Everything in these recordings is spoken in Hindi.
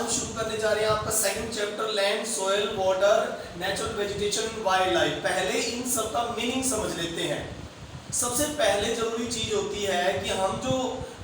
हम शुरू करने जा रहे हैं आपका second chapter land, soil, water, natural vegetation, wild life. पहले इन सब का मीनिंग समझ लेते हैं। सबसे पहले जरूरी चीज होती है कि हम जो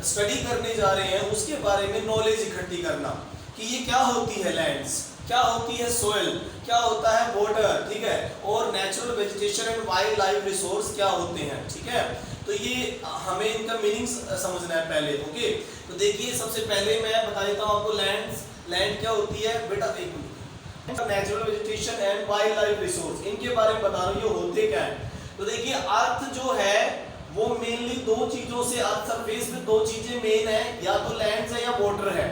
स्टडी करने जा रहे हैं उसके बारे में नॉलेज इकट्ठी करना कि ये क्या होती है लैंड्स, क्या होती है सोयल, क्या होता है वाटर, ठीक है, और natural vegetation and wild life resource क्या होते हैं, ठीक है। तो ये हमें इनका मीनिंग समझना है पहले। ओके, तो देखिए सबसे पहले मैं बता देता हूँ आपको लैंड क्या होती है बेटा। एक minute, natural vegetation and wild life resource, इनके बारे में बता रहा हूँ ये होते क्या है। तो देखिए अर्थ जो है वो मेनली दो चीजों से, अर्थ सरफेस पे दो चीजें मेन है, या तो लैंड है या वाटर है,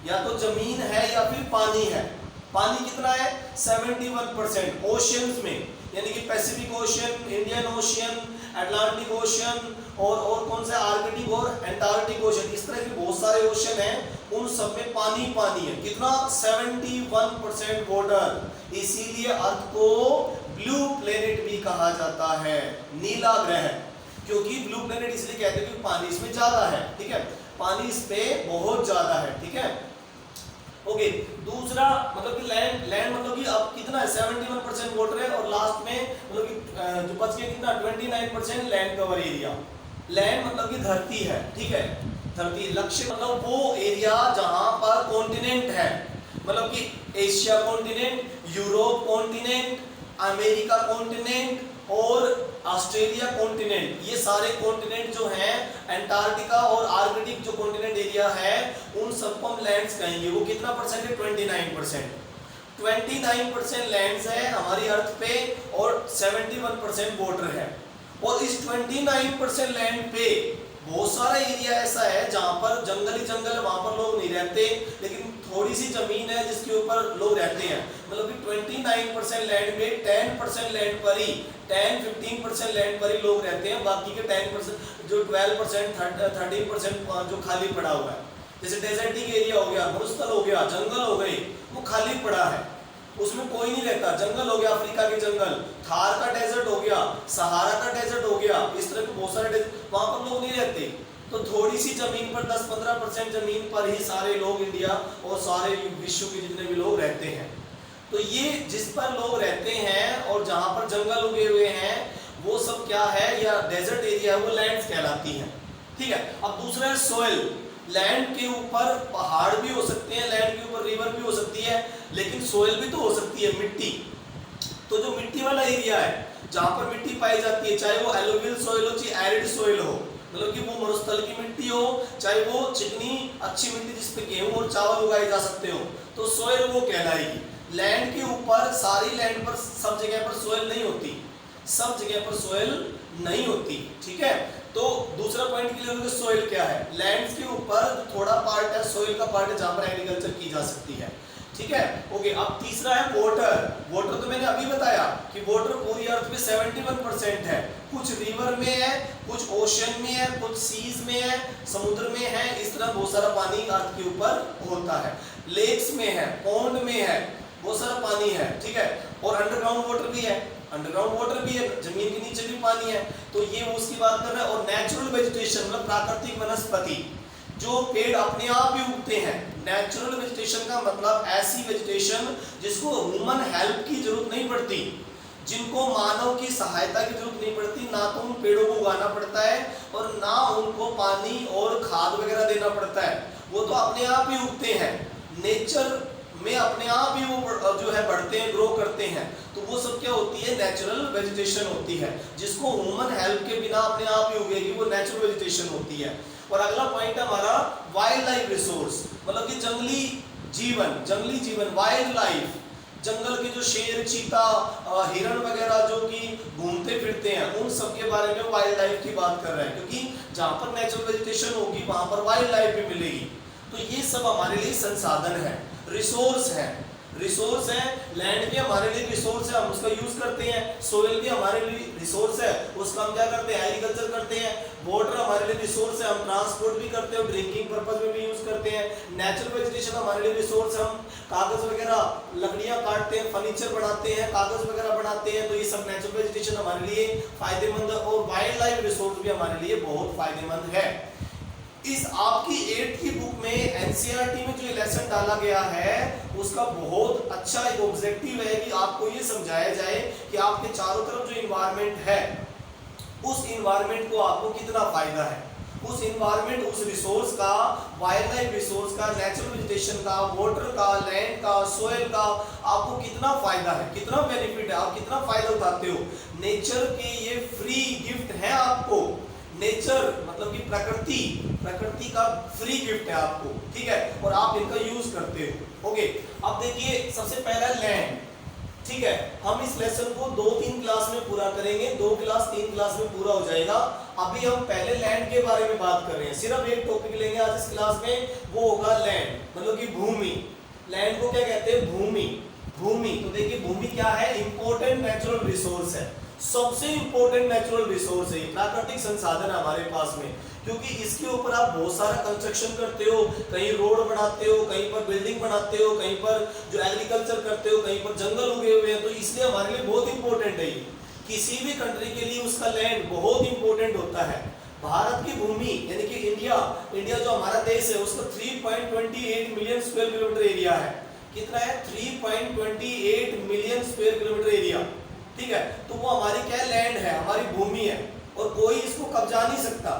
या तो जमीन है या फिर पानी है। पानी कितना है 71%। ओशियंस में यानी कि Pacific ocean, Indian ocean, Atlantic ocean और कौन सा आर्कटिक और एंटार्क्टिक ओशियन, इस तरह के बहुत सारे ओशियन हैं, उन सब में पानी पानी है। कितना 71% वाटर। इसीलिए अर्थ को ब्लू प्लेनेट भी कहा जाता है, नीला ग्रह, क्योंकि ब्लू प्लेनेट इसलिए कहते हैं कि पानी इसमें ज्यादा है, ठीक है, पानी इस पे बहुत ज्यादा है, ठीक है। ओके, दूसरा मतलब कि लैंड मतलब कि अब कितना है 71% वाटर है, और लास्ट में मतलब कि जो बच गया कितना 29% लैंड कवर एरिया। लैंड मतलब कि धरती है, ठीक है, धरती। लक्ष्य मतलब वो एरिया जहां पर कॉन्टिनेंट है, मतलब कि Asia continent, Europe continent, America continent और ऑस्ट्रेलिया कॉन्टिनेंट, ये सारे कॉन्टिनेंट जो हैं, अंटार्कटिका और आर्कटिक जो कॉन्टिनेंट एरिया है, उन सबको हम लैंड्स कहेंगे। वो कितना परसेंट है 29%। 29% लैंड्स है हमारी अर्थ पे और 71% वाटर है। और इस 29% लैंड पे बहुत सारा एरिया ऐसा है जहां पर जंगल ही जंगल, वहां पर लोग नहीं रहते, लेकिन थोड़ी सी जमीन है जिसके ऊपर लोग रहते हैं। मतलब कि 29% लैंड में 10% लैंड पर ही 10-15% लैंड पर ही लोग रहते हैं, बाकी के 10% जो 12% 13% जो खाली पड़ा हुआ है, जैसे डेजर्टिक एरिया हो गया, मरुस्थल हो गया, जंगल हो गए, वो खाली पड़ा है, उसमें कोई नहीं रहता। जंगल हो गया अफ्रीका के जंगल, थार का डेजर्ट हो गया, सहारा का डेजर्ट हो गया, इस तरह के बहुत सारे डेजर्ट, वहां पर लोग नहीं रहते। तो थोड़ी सी जमीन पर 10-15% जमीन पर ही सारे लोग इंडिया और सारे विश्व के जितने भी लोग रहते हैं। तो ये जिस पर लोग रहते हैं और जहां पर जंगल उगे हुए हैं वो सब क्या है, या डेजर्ट एरिया, वो लैंड्स कहलाती हैं, ठीक है। अब दूसरा है सोइल। लैंड के ऊपर पहाड़ भी हो सकते हैं, लैंड के ऊपर रिवर भी हो सकती है, लेकिन सोइल भी तो हो सकती है, मिट्टी। तो जो मिट्टी वाला एरिया है जहां पर मिट्टी पाई जाती है, चाहे वो एलुवियल सोइल हो चाहे एरिड सोइल हो, मतलब कि वो मरुस्थल की मिट्टी हो चाहे वो चिकनी अच्छी मिट्टी जिसपे गेहूं और चावल उगाए जा सकते हो, तो सोइल वो कहलाएगी। लैंड के ऊपर सारी लैंड पर सब जगह पर सोइल नहीं होती, सब जगह पर सोइल नहीं होती, ठीक है। तो दूसरा पॉइंट क्लियर हो गया, सोइल क्या है। लैंड्स के ऊपर थोड़ा पार्ट है सोइल का पार्ट है जहां पर एग्रीकल्चर की जा सकती है, ठीक है। ओके, अब तीसरा है वाटर। वाटर तो मैंने अभी बताया कि वाटर पूरी अर्थ पे 71% है, कुछ रिवर में है, कुछ ओशन में है, कुछ सीज में है, समुद्र में है, इस तरह बहुत सारा पानी अर्थ के ऊपर होता है। लेक्स में है, पॉन्ड में है, बहुत सारा पानी है, ठीक है। और अंडरग्राउंड वाटर भी है, अंडरग्राउंड वाटर भी है, जमीन के नीचे भी पानी है। तो ये वो उसकी बात कर रहे हैं। और नेचुरल वेजिटेशन मतलब प्राकृतिक वनस्पति, जो पेड़ अपने आप ही उगते हैं। नेचुरल वेजिटेशन का मतलब ऐसी वेजिटेशन जिसको ह्यूमन हेल्प की जरूरत नहीं पड़ती, जिनको मानव की सहायता की जरूरत नहीं पड़ती, ना तो उन पेड़ों को उगाना पड़ता है और ना उनको पानी और खाद वगैरह देना पड़ता है, वो तो अपने आप ही उगते हैं, नेचर में अपने आप ही वो जो है बढ़ते हैं, ग्रो करते हैं। तो वो सब क्या होती है, नेचुरल वेजिटेशन होती है, जिसको ह्यूमन हेल्प के बिना अपने आप ही उगेगी, वो नेचुरल वेजिटेशन होती है। और अगला पॉइंट है हमारा वाइल्ड लाइफ रिसोर्स, मतलब कि जंगली जीवन, वाइल्ड लाइफ, जंगल के जो शेर, चीता, हिरण वगैरह जो कि घूमते फिरते हैं, उन सब के बारे में वाइल्ड लाइफ की बात कर रहे हैं, क्योंकि जहां पर नेचुरल वेजिटेशन होगी वहां पर वाइल्ड लाइफ भी मिलेगी। तो ये सब हमारे लिए संसाधन है, रिसोर्स है। लैंड भी हमारे लिए रिसोर्स है, हम उसका यूज करते हैं। सोइल भी हमारे लिए रिसोर्स है, उसका हम क्या करते हैं, एग्रीकल्चर करते हैं। वाटर हमारे लिए रिसोर्स है, हम ट्रांसपोर्ट भी करते हैं, ड्रिंकिंग पर्पस में भी यूज करते हैं। नेचुरल वेजिटेशन हमारे लिए रिसोर्स है, हम कागज वगैरह, लकड़ियां काटते हैं, फर्नीचर बनाते हैं, कागज वगैरह बनाते हैं, तो ये सब नेचुरल वेजिटेशन हमारे लिए फायदेमंद है। और वाइल्ड लाइफ रिसोर्स भी हमारे लिए बहुत फायदेमंद है। इस आपकी 8th की बुक में एनसीईआरटी में जो लेसन डाला गया है उसका बहुत अच्छा एक ऑब्जेक्टिव है कि आपको ये समझाया जाए कि आपके चारों तरफ जो इन्वायरमेंट है उस इन्वायरमेंट को आपको कितना फायदा है, उस इन्वायरमेंट, उस रिसोर्स का, वाइल्ड लाइफ रिसोर्स का, नेचुरल वेजिटेशन का, वाटर का, लैंड का, सोयल का आपको कितना फायदा है, कितना बेनिफिट है, आप कितना फायदा उठाते हो। नेचर के ये फ्री गिफ्ट है आपको। नेचर मतलब कि प्रकृति का फ्री गिफ्ट है आपको, ठीक है, और आप इनका यूज करते हो। ओके, अब देखिए सबसे पहला लैंड, ठीक है, हम इस लेसन को 2-3 क्लास में पूरा करेंगे, 2 क्लास 3 क्लास में पूरा हो जाएगा। अभी हम पहले लैंड के बारे में बात कर रहे हैं, सिर्फ एक टॉपिक लेंगे आज इस क्लास में, वो होगा लैंड, मतलब कि भूमि। लैंड को क्या कहते हैं? भूमि। भूमि, तो देखिए भूमि क्या है? इंपॉर्टेंट नेचुरल रिसोर्स है, सबसे इंपॉर्टेंट नेचुरल रिसोर्स है, प्राकृतिक संसाधन है हमारे पास में, क्योंकि इसके ऊपर आप बहुत सारा कंस्ट्रक्शन करते हो, कहीं रोड बनाते हो, कहीं पर बिल्डिंग बनाते हो, कहीं पर जो एग्रीकल्चर करते हो, कहीं पर जंगल उगे हुए हैं, तो इसलिए हमारे लिए बहुत इंपॉर्टेंट है ये। किसी भी कंट्री के लिए उसका लैंड बहुत इंपॉर्टेंट होता है। भारत की भूमि यानी कि इंडिया जो हमारा देश है उसका 3.28 मिलियन स्क्वायर किलोमीटर एरिया है। कितना है? 3.28 मिलियन स्क्वायर किलोमीटर एरिया, ठीक है, तो वो हमारी क्या लैंड है, हमारी भूमि है, और कोई इसको कब्जा नहीं सकता,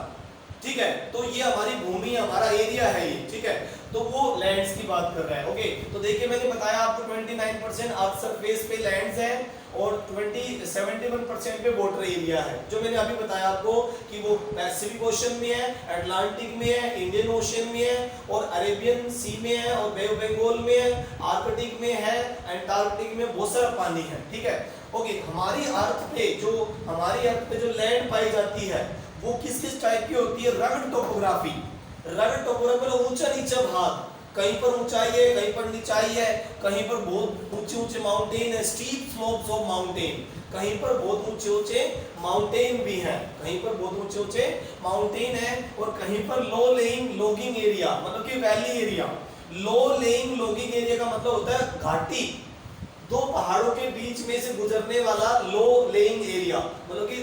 ठीक है, तो ये हमारी भूमि, हमारा एरिया है ये, ठीक है, तो वो लैंड्स की बात कर रहा है। ओके, तो देखिए मैंने बताया आपको 29% अर्थ सरफेस पे लैंड्स है और 71% पे वाटर एरिया है, जो मैंने अभी बताया आपको कि वो पैसिफिक ओशन में है, अटलांटिक में है, इंडियन ओशन में है, और अरेबियन सी में है, और बे ऑफ बंगाल में है, आर्कटिक में है, एंटार्क्टिक में बहुत सारा पानी है, ठीक है। ओके, हमारी अर्थ पे जो लैंड पाई जाती है वो किस किस टाइप की होती है? Rugged topography. रगड टोपोग्राफी मतलब ऊंचा नीचा भाग, कहीं पर ऊंचाई है, कहीं पर निचाई है, कहीं पर बहुत ऊंचे ऊंचे माउंटेन है, स्टीप स्लोप्स ऑफ माउंटेन, कहीं पर बहुत ऊंचे ऊंचे माउंटेन भी हैं, कहीं पर बहुत ऊंचे ऊंचे माउंटेन है, और कहीं पर लो लेइंग लॉगिंग एरिया मतलब कि वैली एरिया। लो लेइंग लॉगिंग एरिया का मतलब होता है घाटी, दो पहाड़ों के बीच में से गुजरने वाला लो लेइंग एरिया, मतलब कि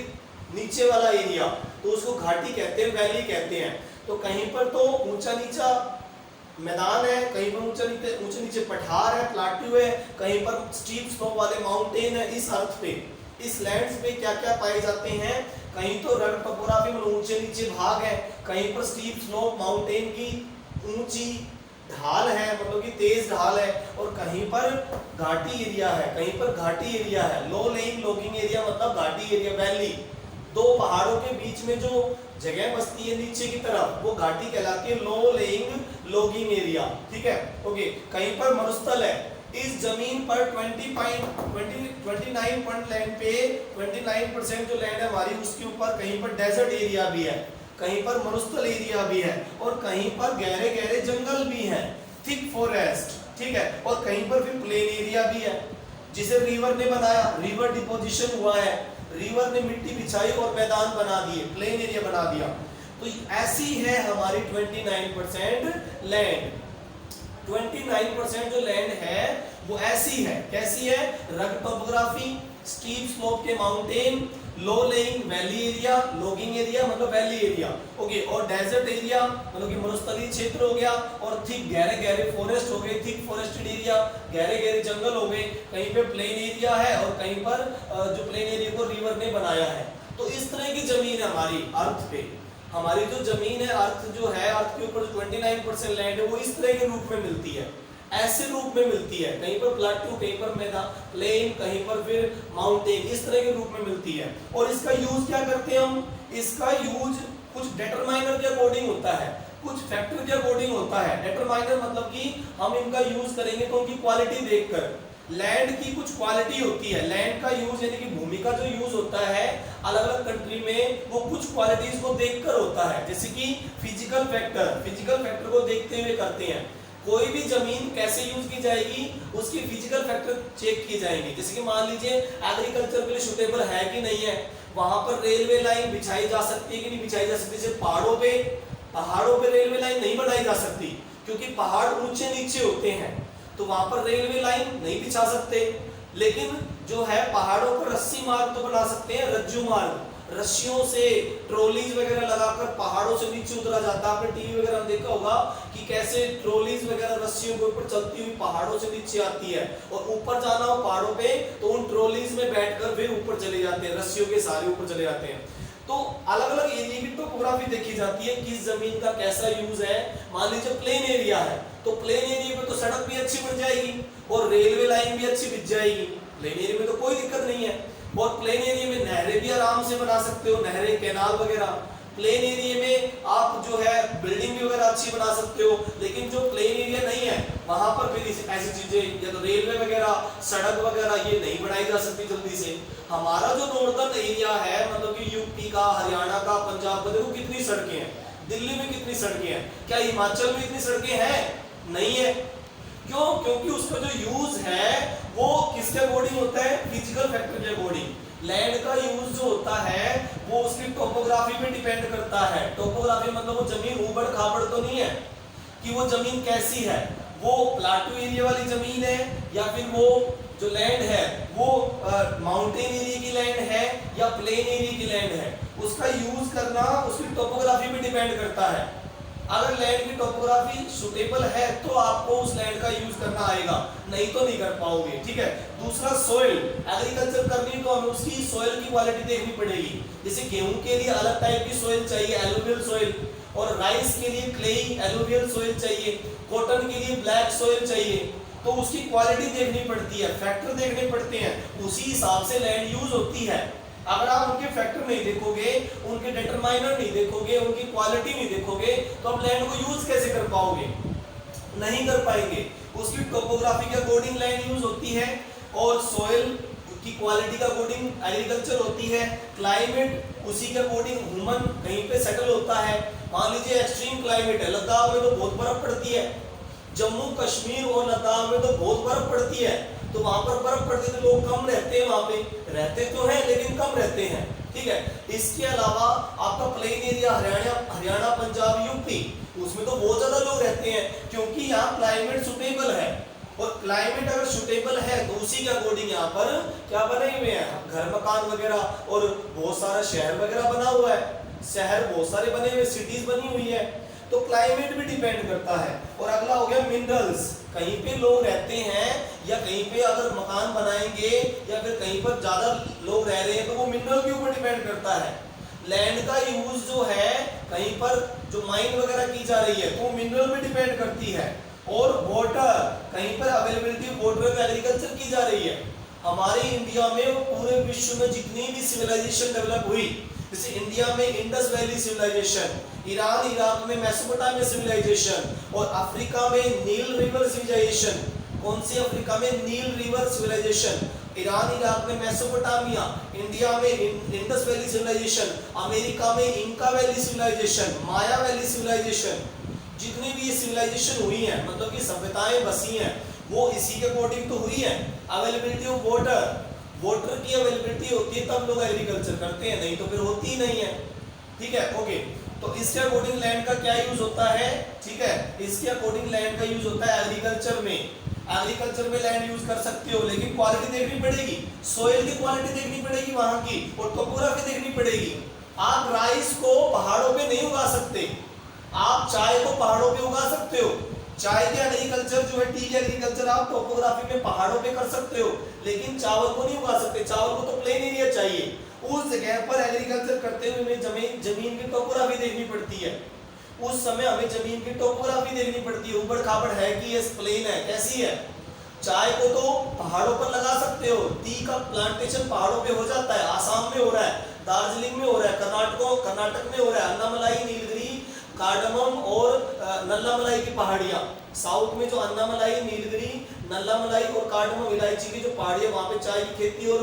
नीचे वाला एरिया, तो उसको घाटी कहते हैं, वैली कहते हैं। तो कहीं पर तो ऊंचा नीचा मैदान है, कहीं पर ऊंचे नीचे पठार है, प्लाट्यू है, कहीं पर स्टीप स्लोप वाले माउंटेन है। इस अर्थ पे, इस लैंड्स पे क्या क्या पाए जाते हैं? कहीं तो रगड टोपोग्राफी में ऊंचे नीचे भाग है, कहीं पर स्टीप स्लोप माउंटेन की ऊंची ढाल है, मतलब कि तेज ढाल है, और कहीं पर घाटी एरिया है, कहीं पर घाटी एरिया है। लो लेइंग लॉगिंग एरिया मतलब घाटी एरिया, वैली। दो पहाड़ों के बीच में जो जगह बसती है नीचे की तरफ वो घाटी कहलाती है, लो लेइंग लॉगिंग एरिया, ठीक है। ओके, कहीं पर मरुस्थल है, इस जमीन पर 29 पॉइंट लैंड पे 29% जो लैंड है हमारी, उसके ऊपर कहीं पर डेजर्ट एरिया भी है, कहीं पर मरुस्थल एरिया भी है, और कहीं पर गहरे गहरे जंगल भी हैं, थिक फॉरेस्ट, ठीक है, और कहीं पर फिर प्लेन एरिया भी है जिसे रिवर ने बनाया, रिवर डिपोजिशन हुआ है, रिवर ने मिट्टी बिछाई और मैदान बना दिए, प्लेन एरिया बना दिया। तो ऐसी है हमारी 29% लैंड। 29% जो लैंड है वो ऐसी है, कैसी है? रगड टोपोग्राफी, स्टीप स्लोप के mountain, low lying valley area, logging area मतलब वैली एरिया, ओके, और डेजर्ट एरिया मतलब कि मरुस्थलीय क्षेत्र हो गया, और थिक गहरे गहरे फॉरेस्ट हो गए, थिक फॉरेस्टेड एरिया, गहरे गहरे जंगल हो गए, कहीं पे प्लेन एरिया है, और कहीं पर जो प्लेन एरिया को रिवर ने बनाया है। तो इस तरह की जमीन है हमारी अर्थ पे। हमारी जो जमीन है, अर्थ जो है, अर्थ के ऊपर 29% लैंड है वो इस तरह के रूप में मिलती है, ऐसे रूप में मिलती है, कहीं पर प्लाट्यू, कहीं पर मैदान प्लेन, कहीं पर फिर माउंटेन, इस तरह के रूप में मिलती है। और इसका यूज क्या करते हैं हम? इसका यूज कुछ डिटरमाइनर के अकॉर्डिंग होता है, कुछ फैक्टर के अकॉर्डिंग होता है। डिटरमाइनर मतलब कि हम इनका यूज करेंगे तो उनकी क्वालिटी देखकर। लैंड की कुछ क्वालिटी होती है, लैंड का यूज यानी कि भूमि का जो यूज होता है अलग अलग कंट्री में वो कुछ क्वालिटीज को देखकर होता है, जैसे कि फिजिकल फैक्टर को देखते हुए करते हैं। कोई भी जमीन कैसे यूज की जाएगी उसकी फिजिकल फैक्टर चेक किए जाएंगे, जैसे कि मान लीजिए एग्रीकल्चर के लिए सुटेबल है कि नहीं है, वहां पर रेलवे लाइन बिछाई जा सकती है कि नहीं बिछाई जा सकती। जैसे पहाड़ों पे रेलवे लाइन नहीं बनाई जा सकती क्योंकि पहाड़ ऊंचे नीचे होते हैं, तो वहां पर रेलवे लाइन नहीं बिछा सकते। लेकिन जो है पहाड़ों पर रस्सी मार्ग तो बना सकते हैं, रस्सियों से ट्रॉलीज वगैरह लगाकर पहाड़ों से नीचे उतरा जाता है। आपने टीवी वगैरह में देखा होगा कि कैसे ट्रॉलीज वगैरह रस्सियों के ऊपर चलती हुई पहाड़ों से नीचे आती है, और ऊपर जाना हो पहाड़ों पे तो उन ट्रॉलीज में बैठकर फिर ऊपर चले जाते हैं, रस्सियों के सहारे ऊपर चले जाते हैं। तो अलग अलग एरिया की टोपोग्राफी देखी जाती है, किस जमीन का कैसा यूज है। मान लीजिए प्लेन एरिया है तो प्लेन एरिया में तो सड़क भी अच्छी बन जाएगी और रेलवे लाइन भी अच्छी बिछ जाएगी, प्लेन एरिया में तो कोई दिक्कत नहीं है। और प्लेन एरिया में नहरें भी आराम से बना सकते हो, नहरें, कैनाल वगैरह। प्लेन एरिया में आप जो है बिल्डिंग भी वगैरह अच्छी बना सकते हो। लेकिन जो प्लेन एरिया नहीं है वहां पर फिर ऐसी चीजें, या तो रेलवे वगैरह, सड़क वगैरह ये नहीं बनाई जा सकती जल्दी से। हमारा जो नॉर्दर्न एरिया है, मतलब कि यूपी का, हरियाणा का, पंजाब का, देखो कितनी सड़कें हैं, दिल्ली में कितनी सड़कें हैं, क्या हिमाचल में इतनी सड़कें हैं? नहीं है। क्यों? क्योंकि उसका जो यूज है वो किसके अकॉर्डिंग होता है? फिजिकल फैक्टर के अकॉर्डिंग। लैंड का यूज जो होता है वो उसकी टोपोग्राफी पे डिपेंड करता है। टोपोग्राफी मतलब वो जमीन उबड़ खाबड़ तो नहीं है कि वो जमीन कैसी है, वो प्लाटू एरिया वाली जमीन है या फिर वो जो लैंड है वो माउंटेन एरिया की लैंड है या प्लेन एरिया की लैंड है। उसका यूज करना उसकी टोपोग्राफी पे डिपेंड करता है। अगर लैंड की टोपोग्राफी सुटेबल है तो आपको उस लैंड का यूज करना आएगा, नहीं तो नहीं कर पाओगे। ठीक है। दूसरा सॉइल, एग्रीकल्चर करनी तो हमें उसकी सॉइल की क्वालिटी देखनी पड़ेगी। जैसे गेहूं के लिए अलग टाइप की सॉइल चाहिए, एलुवियल सॉइल, और राइस के लिए क्लेई एलुवियल सॉइल चाहिए, कॉटन के लिए ब्लैक सॉइल चाहिए। तो उसकी क्वालिटी देखनी पड़ती है, फैक्टर देखने पड़ते हैं, उसी हिसाब से लैंड यूज होती है। अगर आप उनके फैक्टर नहीं देखोगे, उनके डिटरमाइनर नहीं देखोगे, उनकी क्वालिटी नहीं देखोगे, तो आप लैंड को यूज कैसे कर पाओगे? नहीं कर पाएंगे। उसकी टोपोग्राफी के अकॉर्डिंग लैंड यूज होती है, और सॉइल की क्वालिटी के अकॉर्डिंग एग्रीकल्चर होती है। क्लाइमेट उसी के अकॉर्डिंग ह्यूमन कहीं पे सेटल होता है। मान लीजिए एक्सट्रीम क्लाइमेट है, लद्दाख में तो बहुत बर्फ पड़ती है, जम्मू कश्मीर और लद्दाख में तो बहुत बर्फ पड़ती है, तो वहां पर बर्फ पड़ती है तो लोग कम रहते हैं, वहां पे रहते तो हैं लेकिन कम रहते हैं। ठीक है। इसके अलावा आपका plain area Haryana, Punjab, UP, उसमें तो बहुत ज्यादा लोग रहते हैं, क्योंकि यहाँ क्लाइमेट सुटेबल है। और क्लाइमेट अगर सुटेबल है तो उसी के अकॉर्डिंग यहाँ पर क्या बने हुए हैं, घर मकान वगैरह, और बहुत सारा शहर वगैरह बना हुआ है, शहर बहुत सारे बने हुए, सिटीज बनी हुई है। तो क्लाइमेट भी डिपेंड करता है। और अगला हो गया मिनरल्स, कहीं पे लोग रहते हैं या कहीं पे अगर मकान बनाएंगे या फिर कहीं पर ज्यादा लोग रह रहे हैं तो वो मिनरल के ऊपर डिपेंड करता है। लैंड का यूज जो है कहीं पर जो माइन वगैरह की जा रही है तो वो मिनरल पे डिपेंड करती है। और वाटर, कहीं पर अवेलेबिलिटी वाटर का एग्रीकल्चर की जा रही है। हमारे इंडिया में पूरे विश्व में जितनी भी सिविलाइजेशन डेवलप हुई, जैसे इंडिया में Indus valley civilisation, Iran Iraq में मेसोपोटामिया सिविलाइजेशन, और अफ्रीका में नील रिवर सिविलाइजेशन। कौन सी? अफ्रीका में Nile river civilisation, Iran Iraq में मेसोपोटामिया, इंडिया में इंडस वैली सिविलाइजेशन, अमेरिका में Inca valley civilisation, Maya valley civilisation. जितनी भी ये सिविलाइजेशन हुई है, मतलब कि सभ्यताएं बसी हैं, वो इसी के अकॉर्डिंग तो हुई है। अवेलेबिलिटी ऑफ वाटर, वाटर की अवेलेबिलिटी होती है तब लोग एग्रीकल्चर करते हैं, नहीं तो फिर होती ही नहीं है। ठीक है। ओके। तो इसके अकॉर्डिंग लैंड का क्या यूज होता है? ठीक है। इसके अकॉर्डिंग लैंड का यूज होता है एग्रीकल्चर में। एग्रीकल्चर में लैंड यूज कर सकते हो, लेकिन क्वालिटी देखनी पड़ेगी, सोइल की क्वालिटी देखनी पड़ेगी वहां की, और टोपोग्राफी देखनी पड़ेगी। आप राइस को पहाड़ों पे नहीं उगा सकते, आप चाय को पहाड़ों पे उगा सकते हो। चाय के एग्रीकल्चर जो है, टी के एग्रीकल्चर आप टोपोग्राफी में पहाड़ों पे कर सकते हो, लेकिन चावल को नहीं उगा सकते। चावल को तो प्लेन एरिया चाहिए। उस जगह पर एग्रीकल्चर करते हुए हमें जमीन की टोपोग्राफी देखनी पड़ती है। उस समय हमें जमीन की टोपोग्राफी देखनी पड़ती है, उबड़ खाबड़ है कि ये प्लेन है, कैसी है। चाय को तो पहाड़ों पर लगा सकते हो, टी का प्लांटेशन पहाड़ों पे हो जाता है, आसाम में हो रहा है, दार्जिलिंग में हो रहा है, कर्नाटक में हो रहा है, अन्नामलाई, नीलगिरी, कार्डमम और नल्लामलाई की पहाड़ियां। साउथ में जो अन्नामलाई, नीलगिरी, नल्लामलाई और कार्डमम इलायची की जो पहाड़ियां, वहां पे चाय की खेती और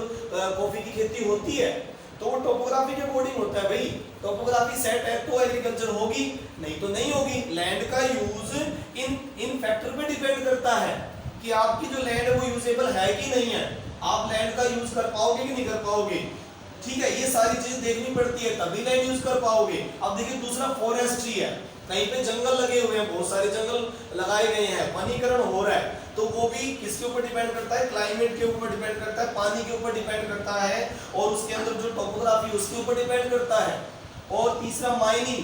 कॉफी की खेती होती है। तो वो टोपोग्राफी के अकॉर्डिंग होता है भाई। टोपोग्राफी सेट है तो एग्रीकल्चर होगी, नहीं तो नहीं होगी। लैंड का यूज इन फैक्टर पे डिपेंड करता है कि आपकी जो लैंड है वो यूजेबल है कि नहीं है, आप लैंड का यूज कर पाओगे कि नहीं कर पाओगे। ठीक है। ये सारी चीज देखनी पड़ती है तभी लैंड यूज कर पाओगे। अब देखिए दूसरा फॉरेस्ट्री है, कहीं पे जंगल लगे हुए हैं, बहुत सारे जंगल लगाए गए हैं, वनीकरण हो रहा है, तो वो भी किसके ऊपर डिपेंड करता है, क्लाइमेट के ऊपर डिपेंड करता है, पानी के ऊपर डिपेंड करता है, और उसके अंदर जो टोपोग्राफी उसके ऊपर डिपेंड करता है। और तीसरा माइनिंग,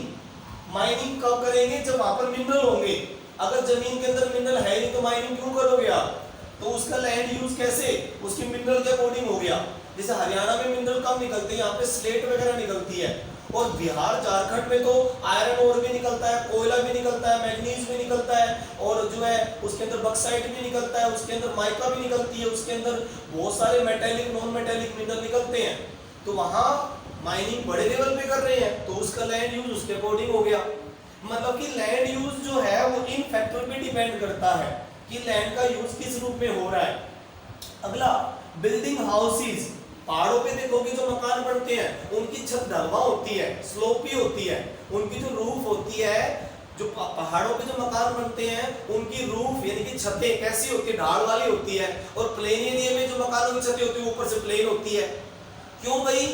माइनिंग कब करेंगे, जब वहां पर मिनरल होंगे। अगर जमीन के अंदर मिनरल है नहीं तो माइनिंग क्यों करोगे आप, तो उसका लैंड यूज कैसे, उसके मिनरल के अकॉर्डिंग हो गया। जैसे हरियाणा में मिनरल कम निकलते हैं, यहाँ पे स्लेट वगैरह निकलती है, और बिहार झारखंड में तो आयरन ओर भी निकलता है, कोयला भी निकलता है, मैग्नीज भी निकलता है, और जो है उसके अंदर बक्साइट भी निकलता है, उसके अंदर माइका भी निकलती है, उसके अंदर बहुत सारे मेटेलिक नॉन मेटेलिक मिनरल निकलते हैं। तो वहां माइनिंग बड़े लेवल पे कर रहे हैं, तो उसका लैंड यूज उसके अकॉर्डिंग हो गया। मतलब कि लैंड यूज जो है वो इन फैक्टर पे डिपेंड करता है कि लैंड का यूज किस रूप में हो रहा है। अगला बिल्डिंग हाउसेस, पहाड़ों पे देखोगे जो मकान बनते हैं उनकी छत ढलवा होती है, स्लोपी होती है, उनकी जो रूफ होती है, जो पहाड़ों पे जो मकान बनते हैं उनकी रूफ यानी कि छतें कैसी होती है, ढाल वाली होती है, और प्लेन एरिया में जो मकानों की छतें होती है ऊपर से प्लेन होती है। क्यों भाई,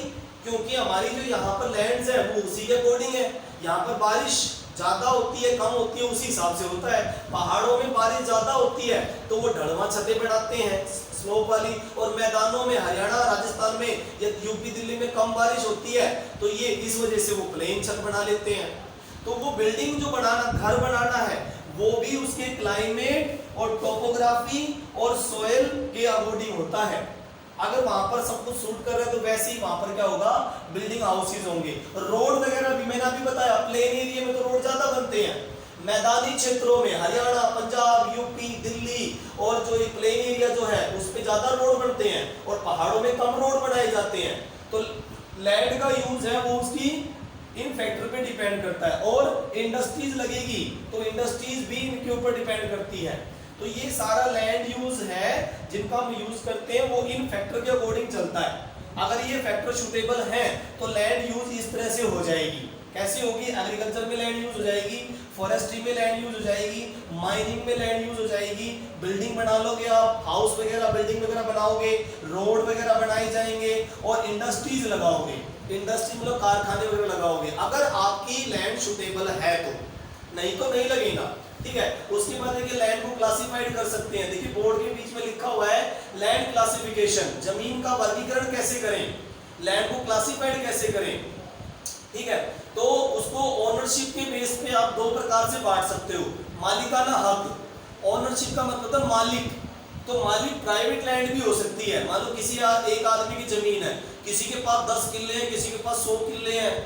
क्योंकि हमारी जो यहाँ पर लैंड्स है वो उसी के अकॉर्डिंग है। यहाँ पर बारिश ज्यादा होती है कम होती है उसी हिसाब से होता है, पहाड़ों में बारिश ज्यादा होती है तो वो ढलवा छतें बनाते हैं स्लोप वाली, और मैदानों में हरियाणा राजस्थान में या यूपी दिल्ली में कम बारिश होती है तो ये इस वजह से वो प्लेन छत बना लेते हैं। तो वो बिल्डिंग जो बनाना, घर बनाना है, वो भी उसके क्लाइमेट और टोपोग्राफी और सोयल के अकॉर्डिंग होता है। अगर वहां पर सब कुछ शूट कर रहे हैं तो वैसे ही वहां पर क्या होगा, बिल्डिंग हाउसेस होंगे। रोड वगैरह भी मैंने अभी बताया, प्लेन एरिया में तो रोड ज्यादा बनते हैं, मैदानी क्षेत्रों में हरियाणा, पंजाब, यूपी, दिल्ली और जो ये प्लेन एरिया जो है उस पे ज्यादा रोड बनते हैं, और पहाड़ों में कम रोड बनाए जाते हैं। तो लैंड का यूज है वो उसकी इन फैक्टर पे डिपेंड करता है। और इंडस्ट्रीज लगेगी तो इंडस्ट्रीज भी इनके ऊपर डिपेंड करती है। तो ये सारा लैंड यूज है जिनका हम यूज करते हैं वो इन फैक्टर के अकॉर्डिंग चलता है। अगर ये फैक्टर सूटेबल है तो लैंड यूज इस तरह से हो जाएगी। कैसे होगी, एग्रीकल्चर में लैंड यूज हो जाएगी, फॉरेस्ट्री में लैंड यूज हो जाएगी, माइनिंग में लैंड यूज हो जाएगी, बिल्डिंग बना लोगे आप, हाउस वगैरह बिल्डिंग वगैरह बनाओगे, रोड वगैरह बनाए जाएंगे, और इंडस्ट्रीज लगाओगे, इंडस्ट्री मतलब कारखाने वगैरह लगाओगे, अगर आपकी लैंड सूटेबल है तो, नहीं तो नहीं लगेगा। ठीक है, उसके बाद देखिए लैंड को क्लासिफाइड कर सकते हैं। देखिए बोर्ड के बीच में लिखा हुआ है लैंड क्लासिफिकेशन, जमीन का वर्गीकरण कैसे करें, लैंड को क्लासिफाइड कैसे करें। ठीक है, तो उसको ओनरशिप के बेस पे आप दो प्रकार से बांट सकते हो। मालिकाना हक, ओनरशिप का मतलब है मालिक, तो मालिक प्राइवेट लैंड भी हो सकती है। मान लो किसी एक आदमी की जमीन है, किसी के पास 10 किले हैं, किसी के पास 100 किले हैं,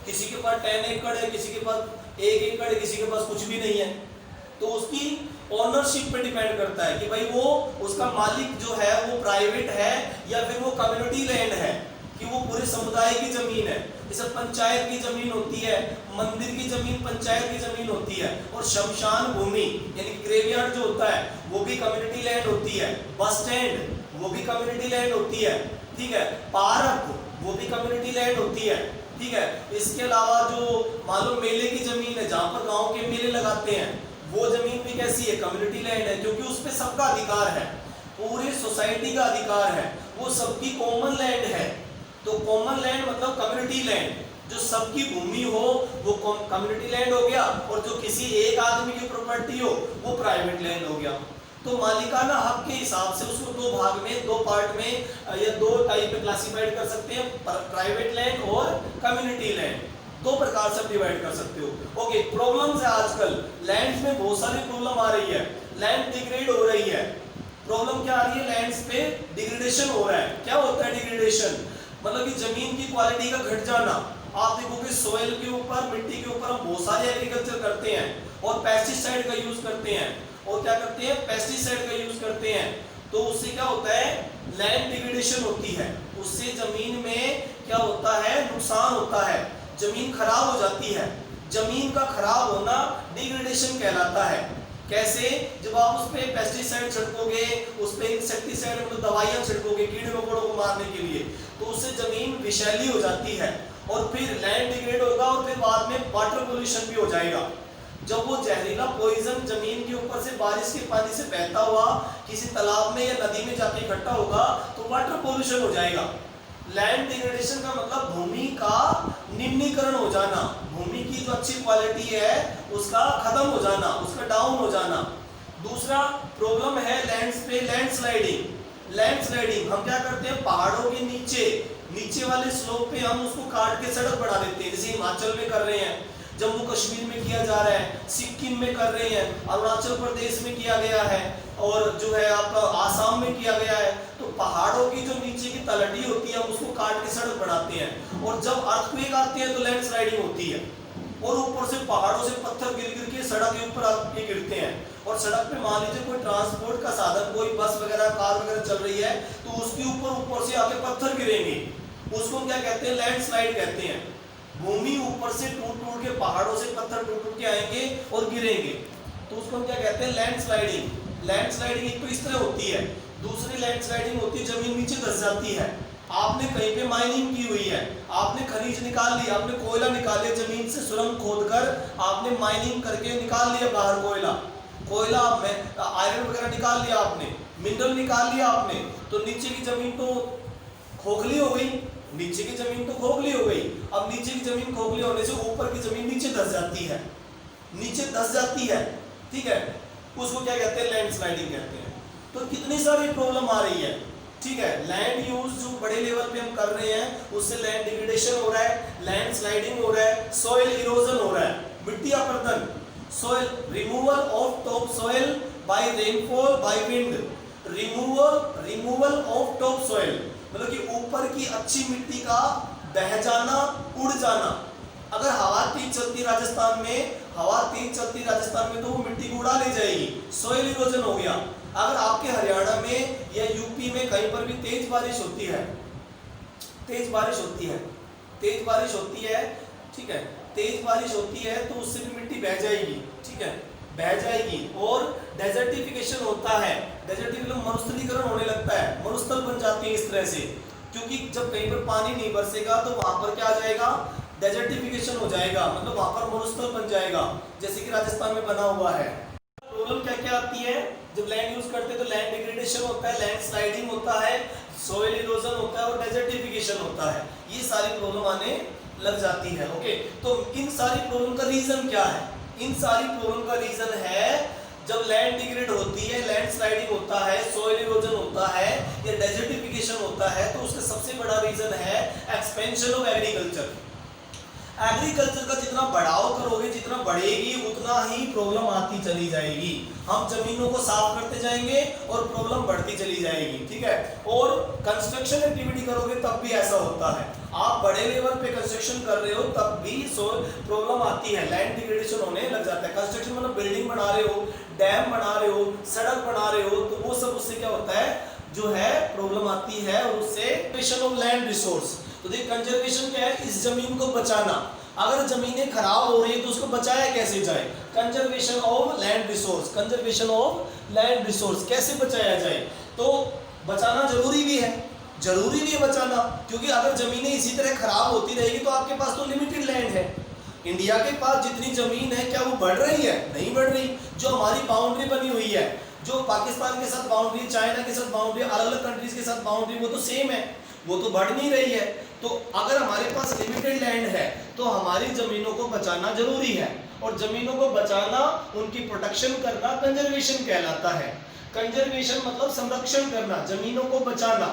किसी के पास 10 एकड़ है, किसी के पास 1 एकड़ है, किसी के पास कुछ भी नहीं है। तो उसकी ओनरशिप पे डिपेंड करता है कि भाई वो उसका मालिक जो है वो प्राइवेट है या फिर वो कम्युनिटी लैंड है, कि वो पूरे समुदाय की जमीन है। जैसे पंचायत की जमीन होती है, मंदिर की जमीन पंचायत की जमीन होती है, और शमशान भूमि यानी ग्रेवयार्ड जो होता है वो भी कम्युनिटी लैंड होती है, बस स्टैंड वो भी कम्युनिटी लैंड होती है। ठीक है, पार्क वो भी कम्युनिटी लैंड होती है। ठीक है, इसके अलावा जो मालूम मेले की जमीन है जहाँ पर गाँव के मेले लगाते हैं वो जमीन भी कैसी है, कम्युनिटी लैंड है, क्योंकि उस पे सबका अधिकार है, पूरी सोसाइटी का अधिकार है, वो सबकी कॉमन लैंड है। तो कॉमन लैंड मतलब कम्युनिटी लैंड, जो सबकी भूमि हो वो कम्युनिटी लैंड हो गया, और जो किसी एक आदमी की प्रॉपर्टी हो वो प्राइवेट लैंड हो गया। तो मालिकाना हक के हिसाब से उसको दो भाग में, दो पार्ट में या दो टाइप में क्लासिफाइड कर सकते हैं, प्राइवेट लैंड और कम्युनिटी लैंड, दो प्रकार से डिवाइड कर सकते हो। ओके, प्रॉब्लम्स है आजकल लैंड में बहुत सारी प्रॉब्लम आ रही है, लैंड डिग्रेड हो रही है। प्रॉब्लम क्या आ रही है, लैंड्स पे डिग्रेडेशन हो रहा है। क्या होता है डिग्रेडेशन, मतलब कि जमीन की क्वालिटी का घट जाना। आप देखोगे सोइल के ऊपर, मिट्टी के ऊपर हम बहुत सारे एग्रीकल्चर करते हैं और पेस्टिसाइड का यूज करते हैं, और क्या करते हैं, पेस्टिसाइड का यूज करते हैं। तो उससे क्या होता है, लैंड डिग्रेडेशन होती है, उससे जमीन में क्या होता है, नुकसान होता है, जमीन खराब हो जाती है। जमीन का खराब होना डिग्रेडेशन कहलाता है। कैसे, जब आप उस पे पेस्टिसाइड छिड़कोगे, उस पे इंसेक्टिसाइड मतलब दवाइयां छिड़कोगे कीड़े मकोड़ों को मारने के लिए, तो उससे जमीन विषैली हो जाती है, और फिर लैंड डिग्रेड होगा, और फिर बाद में वाटर पोल्यूशन भी हो जाएगा। जब वो जहरीला पॉइजन जमीन के ऊपर से बारिश के पानी से बहता हुआ किसी तालाब में या नदी में जाके इकट्ठा होगा तो वाटर पोल्यूशन हो जाएगा। लैंड डिग्रेडेशन का मतलब भूमि का निम्नीकरण हो जाना, भूमि की जो अच्छी क्वालिटी है उसका खत्म हो जाना, उसका डाउन हो जाना। दूसरा प्रॉब्लम है लैंड्स पे लैंडस्लाइडिंग। लैंडस्लाइडिंग हम क्या करते हैं, पहाड़ों के नीचे वाले स्लोप पे हम उसको काट के सड़क बना देते हैं, जैसे हिमाचल में कर रहे हैं, जम्मू कश्मीर में किया जा रहा है, सिक्किम में कर रहे हैं, अरुणाचल प्रदेश में किया गया है, और जो है आपका आसाम में किया गया है। तो पहाड़ों की जो नीचे की तलहटी होती है हम उसको काट के सड़क बनाते हैं, और जब अर्थक्वेक आते हैं तो लैंडस्लाइडिंग होती है, और ऊपर से पहाड़ों से पत्थर गिर गिर के सड़क के ऊपर आके गिरते हैं, और सड़क पे मान लीजिए कोई ट्रांसपोर्ट का साधन, कोई बस वगैरह कार वगैरह चल रही है, तो उसके ऊपर से आके पत्थर गिरेंगे, उसको क्या कहते हैं, लैंडस्लाइड कहते हैं। भूमि ऊपर से टूट टूट के, पहाड़ों से पत्थर टूट टूट के आएंगे और गिरेंगे, तो उसको हम क्या कहते हैं, लैंडस्लाइडिंग। लैंडस्लाइडिंग एक तो इस तरह होती है, दूसरी लैंडस्लाइडिंग होती है जमीन नीचे धंस जाती है। आपने कहीं पे माइनिंग की हुई है, आपने खनिज निकाल लिया, आपने कोयला निकाल लिया, जमीन से सुरंग खोदकर आपने माइनिंग करके निकाल लिया बाहर कोयला में आयरन वगैरह निकाल लिया, आपने मिनरल निकाल लिया आपने, तो नीचे की जमीन तो खोखली हो गई, नीचे की जमीन तो खोखली हो गई। अब नीचे की जमीन खोखली होने से ऊपर की जमीन नीचे धंस जाती है, ठीक है, उसको क्या कहते हैं, लैंडस्लाइडिंग कहते हैं। तो कितनी सारी प्रॉब्लम आ रही है, ठीक है। लैंड यूज जो बड़े लेवल पे हम कर रहे हैं उससे लैंड डिग्रेडेशन हो रहा है, लैंडस्लाइडिंग हो रहा है, सॉइल इरोजन हो रहा है, मिट्टी अपरदन, soil removal of top soil by rainfall by wind, removal of top soil मतलब कि ऊपर की अच्छी मिट्टी का बह जाना, उड़ जाना। अगर हवा तेज चलती राजस्थान में तो वो मिट्टी को उड़ा ले जाएगी, सॉइल इरोजन हो गया। अगर आपके हरियाणा में या यूपी में कहीं पर भी तेज बारिश होती है, ठीक है, तो उससे भी मिट्टी बह जाएगी, ठीक है, बह जाएगी। और डेजर्टिफिकेशन होता है, डेजर्टिफिकेशन मरुस्थलीकरण होने लगता है, मरुस्थल बन जाती है इस तरह से, क्योंकि जब कहीं पर पानी नहीं बरसेगा तो वहां पर क्या आ जाएगा, डेजर्टिफिकेशन हो जाएगा, मतलब वहां पर मरुस्थल बन जाएगा, जैसे कि राजस्थान में बना हुआ है। प्रॉब्लम क्या क्या आती है जब लैंड यूज करते हैं, तो लैंड डिग्रेडेशन होता है, लैंडस्लाइडिंग होता है, सॉइल इरोजन होता है और डेजर्टिफिकेशन होता है। ये सारी प्रॉब्लम आने लग जाती है। ओके, तो इन सारी प्रॉब्लम का रीजन क्या है, इन सारी प्रॉब्लम का रीजन है जब लैंड डिग्रेड होती है, लैंडस्लाइडिंग होता है, सॉइल इरोजन होता है या डेजर्टिफिकेशन होता है, तो उसका सबसे बड़ा रीजन है एक्सपेंशन ऑफ एग्रीकल्चर। एग्रीकल्चर का जितना बढ़ाव करोगे, जितना बढ़ेगी, उतना ही प्रॉब्लम आती चली जाएगी। हम जमीनों को साफ करते जाएंगे और प्रॉब्लम बढ़ती चली जाएगी, ठीक है। और कंस्ट्रक्शन एक्टिविटी करोगे तब भी ऐसा होता है, आप बड़े लेवल पे कंस्ट्रक्शन कर रहे हो तब भी प्रॉब्लम आती है, लैंड डिग्रेडेशन होने लग जाता है। कंस्ट्रक्शन मतलब बिल्डिंग बना रहे हो, डैम बना रहे हो, सड़क बना रहे हो, तो वो सब उससे क्या होता है, जो है प्रॉब्लम आती है, और उससे कंजर्वेशन ऑफ लैंड रिसोर्स। तो देखिए कंजर्वेशन क्या है, इस जमीन को बचाना। अगर जमीनें खराब हो रही है तो उसको बचाया कैसे जाए, conservation of land resource, conservation of land resource कैसे बचाया जाए। तो बचाना जरूरी भी है बचाना, क्योंकि अगर जमीनें इसी तरह खराब होती रहेगी तो आपके पास तो लिमिटेड लैंड है। इंडिया के पास जितनी जमीन है क्या वो बढ़ रही है, नहीं बढ़ रही। जो हमारी बाउंड्री बनी हुई है, जो पाकिस्तान के साथ बाउंड्री, चाइना के साथ बाउंड्री, अलग अलग कंट्रीज के साथ बाउंड्री, वो तो सेम है, वो तो बढ़ नहीं रही है। तो अगर हमारे पास लिमिटेड लैंड है तो हमारी जमीनों को बचाना जरूरी है, और जमीनों को बचाना, उनकी प्रोटेक्शन करना कंजर्वेशन कहलाता है। कंजर्वेशन मतलब संरक्षण करना, जमीनों को बचाना,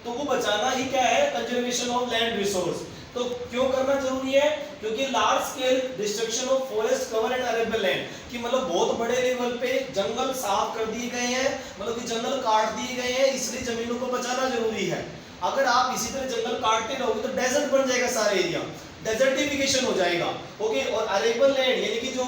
तो वो बचाना ही क्या है, कंजर्वेशन ऑफ लैंड रिसोर्स। तो क्यों करना जरूरी है, क्योंकि large scale destruction of forest cover and arable land, कि मतलब बहुत बड़े लेवल पे जंगल साफ कर दिए गए हैं, मतलब कि जंगल काट दिए गए हैं, इसलिए जमीनों को बचाना जरूरी है। अगर आप इसी तरह जंगल काटते रहोगे तो डेजर्ट बन जाएगा सारा एरिया, डेजर्टिफिकेशन हो जाएगा। ओके, और अरेबल लैंड यानी कि जो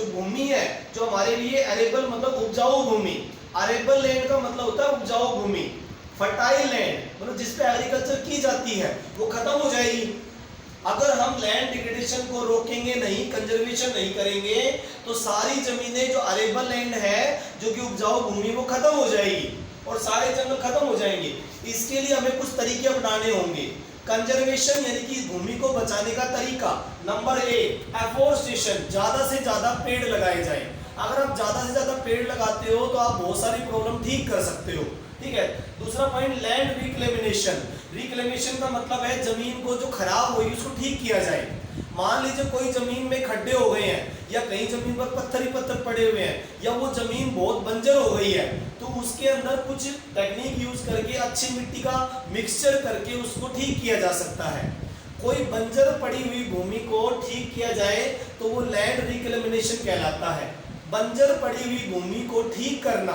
भूमि है, जो हमारे लिए अरेबल मतलब उपजाऊ भूमि, अरेबल लैंड का मतलब होता है उपजाऊ भूमि, फर्टाइल लैंड मतलब जिस पे एग्रीकल्चर की जाती है, वो खत्म हो जाएगी। अगर हम लैंड डिग्रेडेशन को रोकेंगे नहीं, कंजर्वेशन नहीं करेंगे, तो सारी जमीनें जो अरेबल लैंड है, जो कि उपजाऊ भूमि, वो खत्म हो जाएगी और सारे जंगल खत्म हो जाएंगे। इसके लिए हमें कुछ तरीके अपनाने होंगे। कंजर्वेशन यानी कि भूमि को बचाने का तरीका, नंबर 1 एफोरेस्टेशन, ज्यादा से ज्यादा पेड़ लगाए जाएं। अगर आप ज्यादा से ज्यादा पेड़ लगाते हो तो आप बहुत सारी प्रॉब्लम ठीक कर सकते हो। ठीक है। दूसरा पॉइंट लैंड रिक्लेमिनेशन। रिक्लेमेशन का मतलब है जमीन को जो खराब हुई उसको ठीक किया जाए। मान लीजिए कोई जमीन में खड्डे हो गए हैं या कहीं जमीन पर पत्थर ही पत्थर पड़े हुए हैं या वो जमीन बहुत बंजर हो गई है, तो उसके अंदर कुछ टेक्निक यूज करके अच्छी मिट्टी का मिक्सचर करके उसको ठीक किया जा सकता है। कोई बंजर पड़ी हुई भूमि को ठीक किया जाए तो वो लैंड रिक्लेमिनेशन कहलाता है। बंजर पड़ी हुई भूमि को ठीक करना,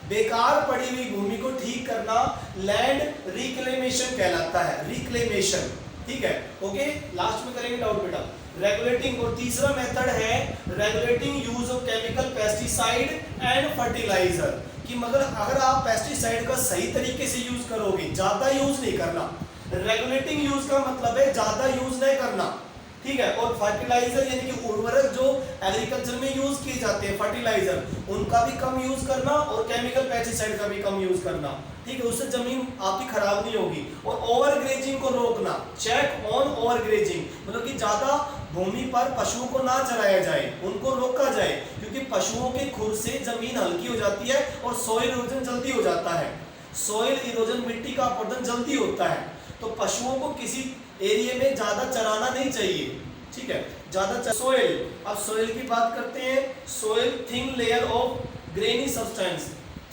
बेकार पड़ी हुई भूमि को ठीक करना लैंड रिक्लेमेशन कहलाता है। रिक्लेमेशन, ठीक है। ओके, लास्ट में करेंगे डाउट बेटा। रेगुलेटिंग, और तीसरा मेथड है regulating use of chemical pesticide and fertiliser, कि मगर अगर आप पेस्टिसाइड का सही तरीके से यूज करोगे, ज्यादा यूज नहीं करना। रेगुलेटिंग यूज का मतलब है ज्यादा यूज नहीं करना, ठीक है। और फर्टिलाइजर यानी कि उर्वरक जो एग्रीकल्चर में यूज किए जाते हैं फर्टिलाइजर, उनका भी कम यूज करना और केमिकल पेस्टिसाइड का भी कम यूज करना, ठीक है। उससे जमीन आपकी खराब नहीं होगी। और ओवर ग्रेजिंग को रोकना, चेक ऑन ओवर ग्रेजिंग, मतलब कि ज्यादा भूमि पर पशुओं को ना चराया जाए, उनको रोका जाए, क्योंकि पशुओं के खुर से जमीन हल्की हो जाती है और सॉइल इरोजन जल्दी हो जाता है। सॉइल इरोजन, मिट्टी का अपरदन जल्दी होता है, तो पशुओं को किसी एरिया में ज्यादा चराना नहीं चाहिए, ठीक है। ज्यादा सोइल, अब सोइल की बात करते हैं। Soil thin layer of granny substance,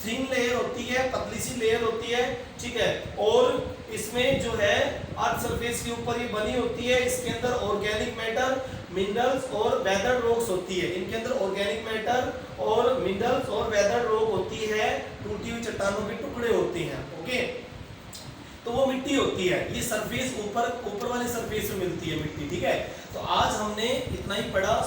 thin layer होती है, पतली सी लेयर होती है, ठीक है। और इसमें जो है अर्थ सरफेस के ऊपर ये बनी होती है, इसके अंदर ऑर्गेनिक मैटर, मिनरल्स और वेदर रॉक्स होती है। इनके अंदर ऑर्गेनिक मैटर और मिनरल्स और वेदर रॉक होती है, टूटी हुई चट्टानों के टुकड़े होते हैं, ओके। तो वो मिट्टी होती है, ये सरफेस ऊपर वाले सरफेस में मिलती है मिट्टी, ठीक है। तो आज हमने इतना ही पढ़ा।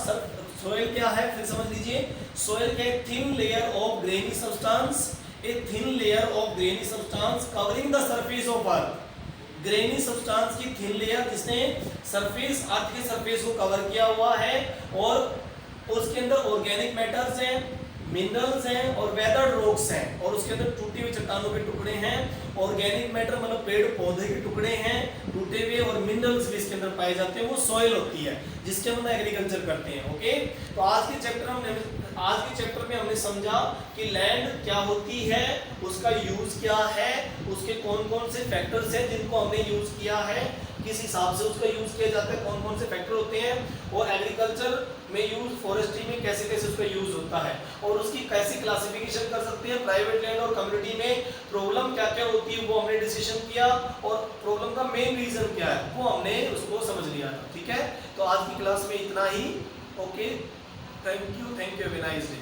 सोइल क्या है फिर समझ लीजिए। सोइल क्या है? Thin layer of granny substance, a thin layer of granny substance covering the surface of earth. Granny substance की थिन लेयर जिसने सरफेस, अर्थ के सरफेस को कवर किया हुआ है, और उसके अंदर ऑर्गेनिक मैटर्स हैं, मिनरल्स हैं और वेदर रॉक्स हैं, और उसके अंदर टूटी हुई चट्टानों के टुकड़े हैं। ऑर्गेनिक मैटर मतलब पेड़ पौधे के टुकड़े हैं टूटे हुए, और मिनरल्स भी इसके अंदर पाए जाते हैं। वो सॉइल होती है जिसके हम एग्रीकल्चर करते हैं, ओके। तो आज के चैप्टर में हमने समझा कि लैंड क्या होती है, उसका यूज क्या है, उसके कौन कौन से फैक्टर्स हैं जिनको हमने यूज किया है, किस हिसाब से उसका यूज किया जाता है, कौन कौन से फैक्टर होते हैं, और एग्रीकल्चर में यूज, फॉरेस्ट्री में कैसे कैसे उसका यूज होता है, और उसकी कैसे क्लासिफिकेशन कर सकते हैं। प्राइवेट लैंड और कम्युनिटी में प्रॉब्लम क्या क्या होती है वो हमने डिसीजन किया, और प्रॉब्लम का मेन रीजन क्या है वो हमने उसको समझ लिया था, ठीक है। तो आज की क्लास में इतना ही, okay. Thank you, have a nice day.